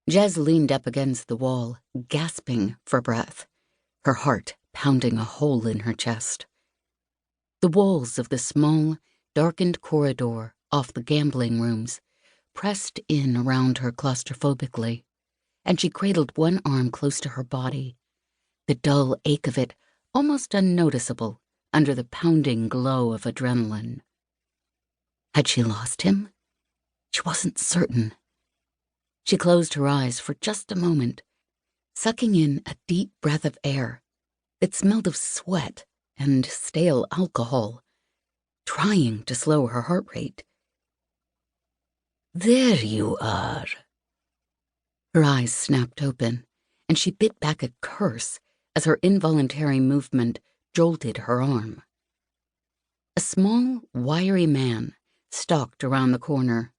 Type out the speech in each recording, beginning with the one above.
Jez leaned up against the wall, gasping for breath, her heart pounding a hole in her chest. The walls of the small, darkened corridor off the gambling rooms pressed in around her claustrophobically, and she cradled one arm close to her body, the dull ache of it almost unnoticeable under the pounding glow of adrenaline. Had she lost him? She wasn't certain. She closed her eyes for just a moment, sucking in a deep breath of air that smelled of sweat and stale alcohol, trying to slow her heart rate. "There you are." Her eyes snapped open, and she bit back a curse as her involuntary movement jolted her arm. A small, wiry man stalked around the corner,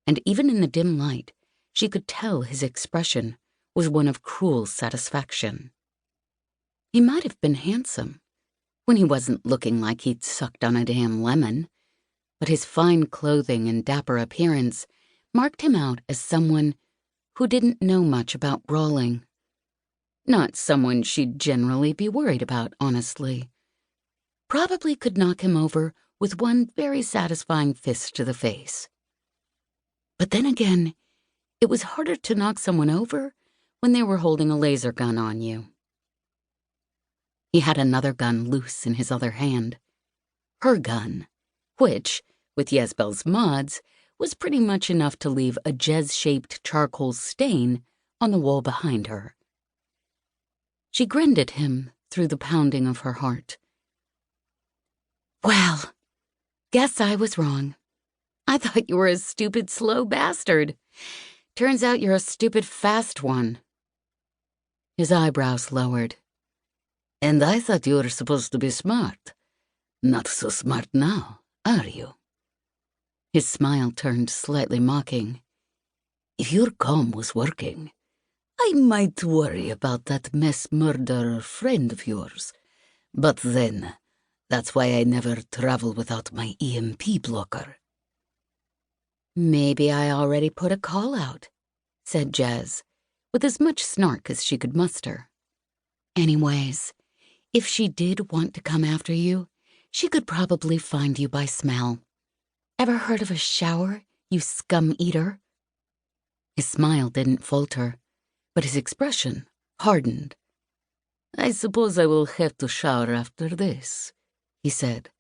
and even in the dim light, she could tell his expression was one of cruel satisfaction. He might have been handsome, when he wasn't looking like he'd sucked on a damn lemon, but his fine clothing and dapper appearance marked him out as someone who didn't know much about brawling. Not someone she'd generally be worried about, honestly. Probably could knock him over with one very satisfying fist to the face. But then again, it was harder to knock someone over when they were holding a laser gun on you. He had another gun loose in his other hand. Her gun, which, with Yezbel's mods, was pretty much enough to leave a Jez-shaped charcoal stain on the wall behind her. She grinned at him through the pounding of her heart. "Well, guess I was wrong. I thought you were a stupid, slow bastard. Turns out you're a stupid, fast one." His eyebrows lowered. "And I thought you were supposed to be smart. Not so smart now, are you?" His smile turned slightly mocking. "If your comm was working, I might worry about that mess murderer friend of yours. But then, that's why I never travel without my EMP blocker." "Maybe I already put a call out," said Jez, with as much snark as she could muster. "Anyways, if she did want to come after you, she could probably find you by smell. Ever heard of a shower, you scum eater?" His smile didn't falter, but his expression hardened. "I suppose I will have to shower after this," he said.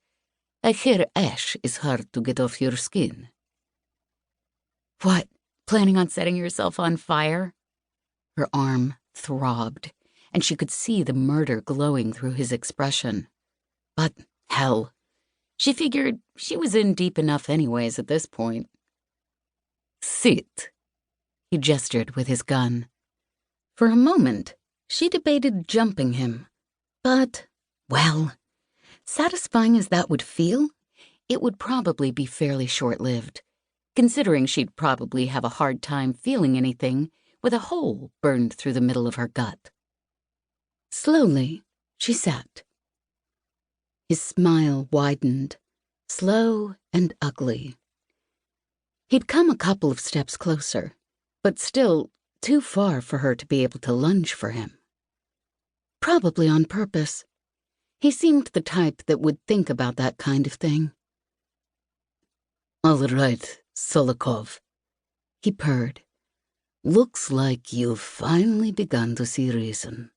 "I hear ash is hard to get off your skin." "What, planning on setting yourself on fire?" Her arm throbbed, and she could see the murder glowing through his expression. But, hell, she figured she was in deep enough anyways at this point. "Sit." He gestured with his gun. For a moment, she debated jumping him. But, well, satisfying as that would feel, it would probably be fairly short-lived, considering she'd probably have a hard time feeling anything with a hole burned through the middle of her gut. Slowly, she sat. His smile widened, slow and ugly. He'd come a couple of steps closer, but still too far for her to be able to lunge for him. Probably on purpose. He seemed the type that would think about that kind of thing. "All right, Solikov," he purred. "Looks like you've finally begun to see reason."